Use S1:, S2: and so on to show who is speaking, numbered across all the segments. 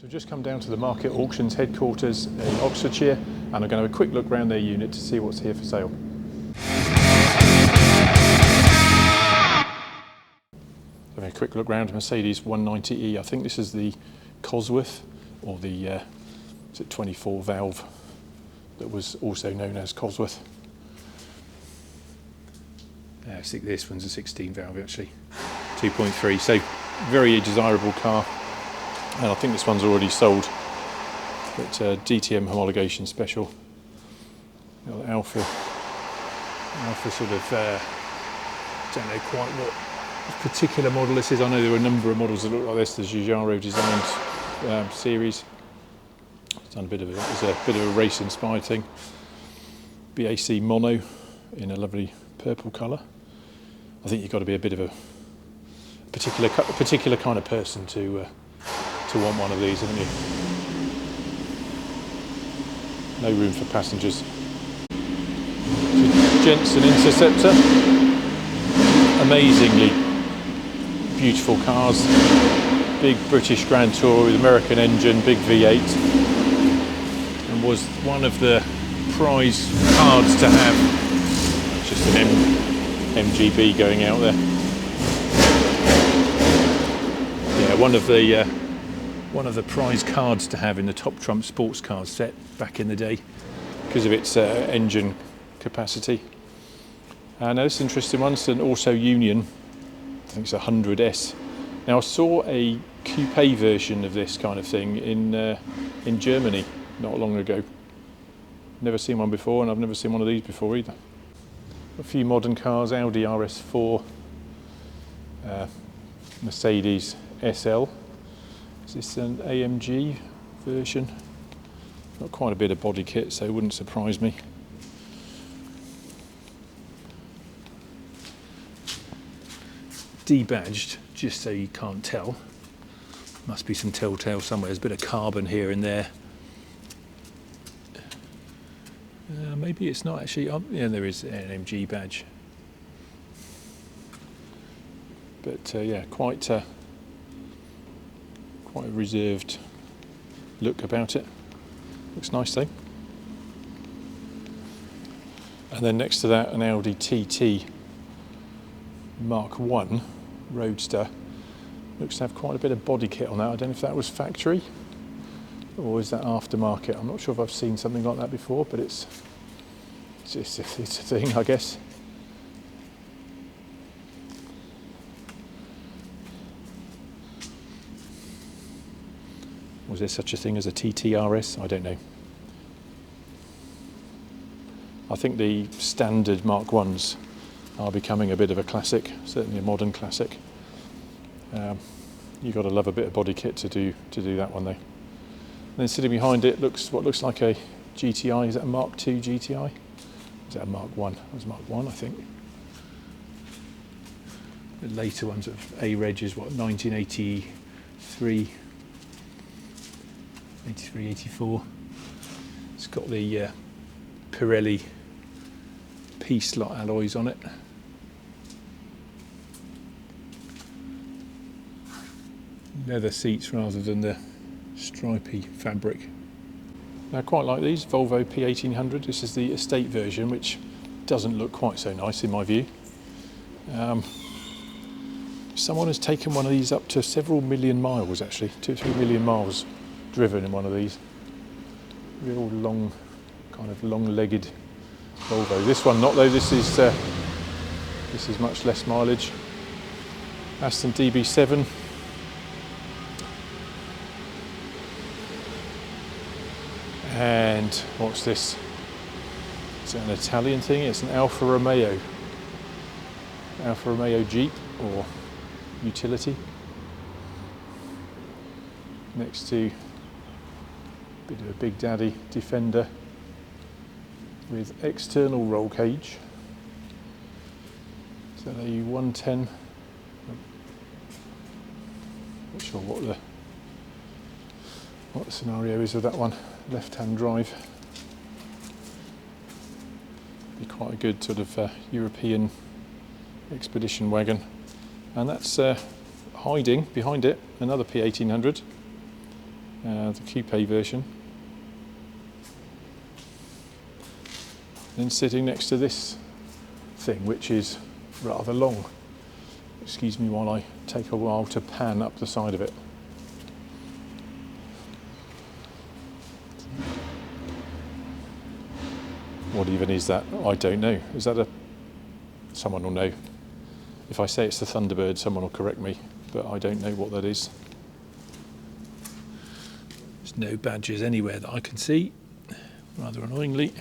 S1: So we've just come down to the Market Auctions headquarters in Oxfordshire, and I'm going to have a quick look around their unit to see what's here for sale. Having a quick look around Mercedes 190E. I think this is the Cosworth, or the is it 24 valve that was also known as Cosworth. I think this one's a 16 valve actually, 2.3. So very desirable car. And I think this one's already sold, but DTM homologation special. Alpha sort of, don't know quite what particular model this is. I know there are a number of models that look like this. The Jaguar designed series. It's done a bit of a race-inspired thing. BAC mono in a lovely purple colour. I think you've got to be a bit of a particular kind of person to want one of these, haven't you? No room for passengers. Jensen Interceptor. Amazingly beautiful cars. Big British Grand Tour with American engine, big V8. And was one of the prize cards to have. Just an MGB going out there. Yeah, one of the prize cards to have in the Top Trump sports cars set back in the day because of its engine capacity. And this interesting one, it's an Auto Union, I think it's a 100S. Now I saw a coupe version of this kind of thing in Germany not long ago. Never seen one before, and I've never seen one of these before either. A few modern cars, Audi RS4, Mercedes SL. Is this an AMG version? Got quite a bit of body kit, so it wouldn't surprise me. Debadged, just so you can't tell. Must be some telltale somewhere. There's a bit of carbon here and there. Maybe it's not actually. Yeah, there is an MG badge. But yeah, quite a reserved look about it. Looks nice though. And then next to that, an Audi TT Mark 1 Roadster. Looks to have quite a bit of body kit on that. I don't know if that was factory or is that aftermarket. I'm not sure if I've seen something like that before, but it's a thing, I guess. Was there such a thing as a TTRS? I don't know. I think the standard Mark 1s are becoming a bit of a classic, certainly a modern classic. You've got to love a bit of body kit to do that one though. And then sitting behind it what looks like a GTI. Is that a Mark II GTI? Is that a Mark 1? It was Mark 1, I think. The later ones of A-Reg is what, 1983, 83, 84. It's got the Pirelli P-slot alloys on it. Leather seats rather than the stripy fabric. I quite like these, Volvo P1800. This is the estate version, which doesn't look quite so nice in my view. Someone has taken one of these up to several million miles actually, 2 or 3 million miles driven in one of these. Real long, kind of long-legged Volvo. This one not though, this is much less mileage. Aston DB7. And what's this? Is it an Italian thing? It's an Alfa Romeo Jeep or utility. Next to a bit of a Big Daddy Defender with external roll cage. Is that a 110? Not sure what the scenario is with that one. Left-hand drive. Be quite a good sort of European expedition wagon. And that's hiding behind it another P1800. the coupe version. Then sitting next to this thing, which is rather long. Excuse me while I take a while to pan up the side of it. What even is that? I don't know. Is that a... Someone will know. If I say it's the Thunderbird, someone will correct me, but I don't know what that is. There's no badges anywhere that I can see, rather annoyingly.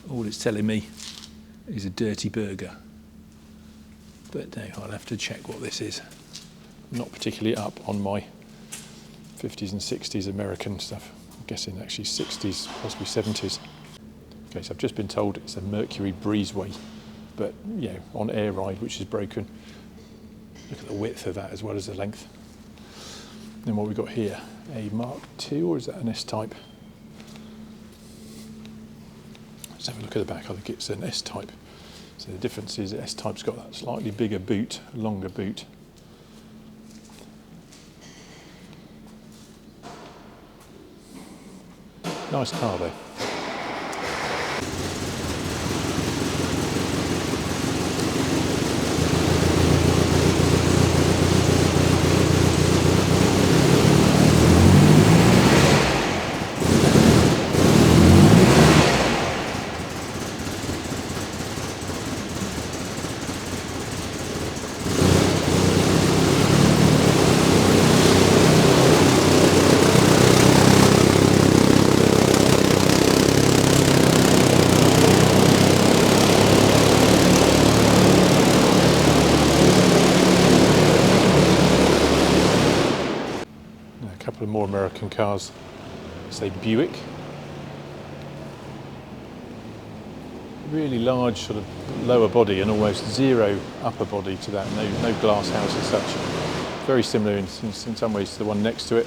S1: All it's telling me is a dirty burger. But no, I'll have to check what this is. I'm not particularly up on my 50s and 60s American stuff. I'm guessing actually 60s, possibly 70s. Okay, so I've just been told it's a Mercury Breezeway, but you know, on air ride, which is broken. Look at the width of that as well as the length. Then what we've got here, a Mark II, or is that an S-Type? Let's have a look at the back. I think it's an S-Type. So the difference is the S-Type's got that slightly bigger boot, longer boot. Nice car though. More American cars, say Buick. Really large sort of lower body and almost zero upper body to that, no glass house as such. Very similar in some ways to the one next to it,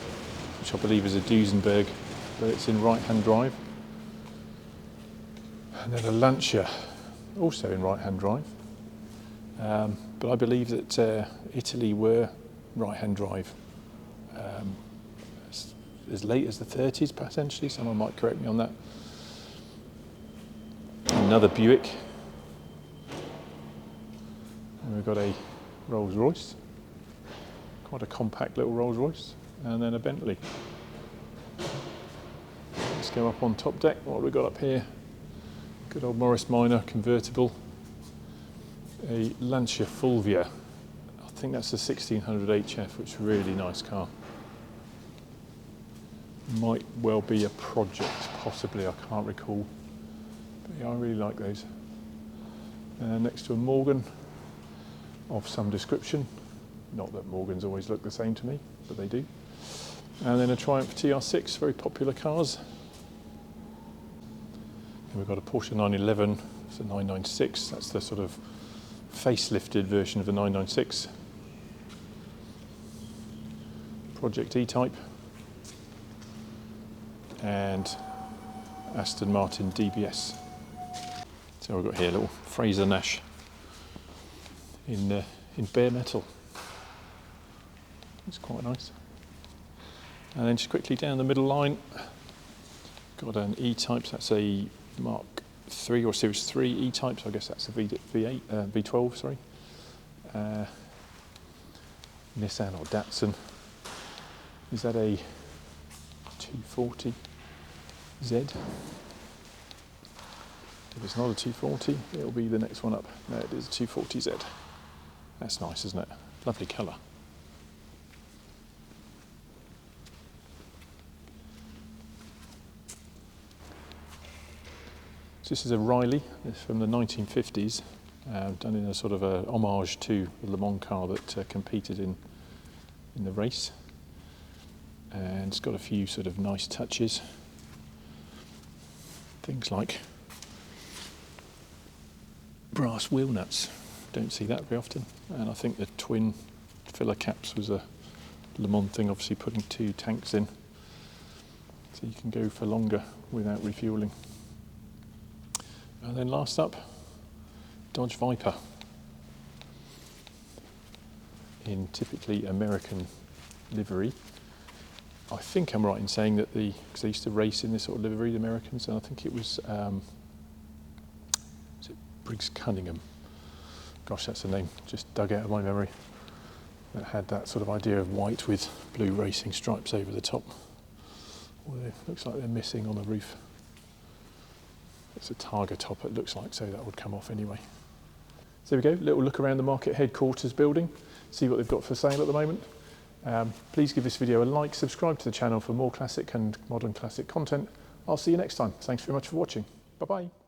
S1: which I believe is a Duesenberg, but it's in right-hand drive. And then a Lancia, also in right-hand drive. But I believe that Italy were right-hand drive. As late as the 30s potentially, someone might correct me on that. Another Buick. And we've got a Rolls Royce, quite a compact little Rolls Royce, and then a Bentley. Let's go up on top deck. What have we got up here? Good old Morris Minor convertible, a Lancia Fulvia. I think that's a 1600 HF, which is a really nice car. Might well be a Project, possibly, I can't recall. But yeah, I really like those. Next to a Morgan of some description. Not that Morgans always look the same to me, but they do. And then a Triumph TR6, very popular cars. And we've got a Porsche 911, it's a 996, that's the sort of facelifted version of the 996. Project E-Type. And Aston Martin DBS. So we've got here a little Fraser Nash in bare metal. It's quite nice. And then just quickly down the middle line, got an E-Type, so that's a Mark III or Series 3 E-Type, so I guess that's a V8, V12, sorry. Nissan or Datsun. Is that a 240? Z. If it's not a 240, it'll be the next one up. No, it is a 240Z. That's nice, isn't it? Lovely colour. So this is a Riley. It's from the 1950s, done in a sort of a homage to the Le Mans car that competed in the race. And it's got a few sort of nice touches. Things like brass wheel nuts, don't see that very often. And I think the twin filler caps was a Le Mans thing, obviously putting two tanks in, so you can go for longer without refuelling. And then last up, Dodge Viper. in typically American livery. I think I'm right in saying that because they used to race in this sort of livery, the Americans, and I think it was it Briggs Cunningham? Gosh, that's the name, just dug out of my memory. That had that sort of idea of white with blue racing stripes over the top. Although it looks like they're missing on the roof. It's a Targa top, it looks like, so that would come off anyway. So there we go, little look around the market headquarters building, see what they've got for sale at the moment. Please give this video a like, subscribe to the channel for more classic and modern classic content. I'll see you next time. Thanks very much for watching. Bye-bye.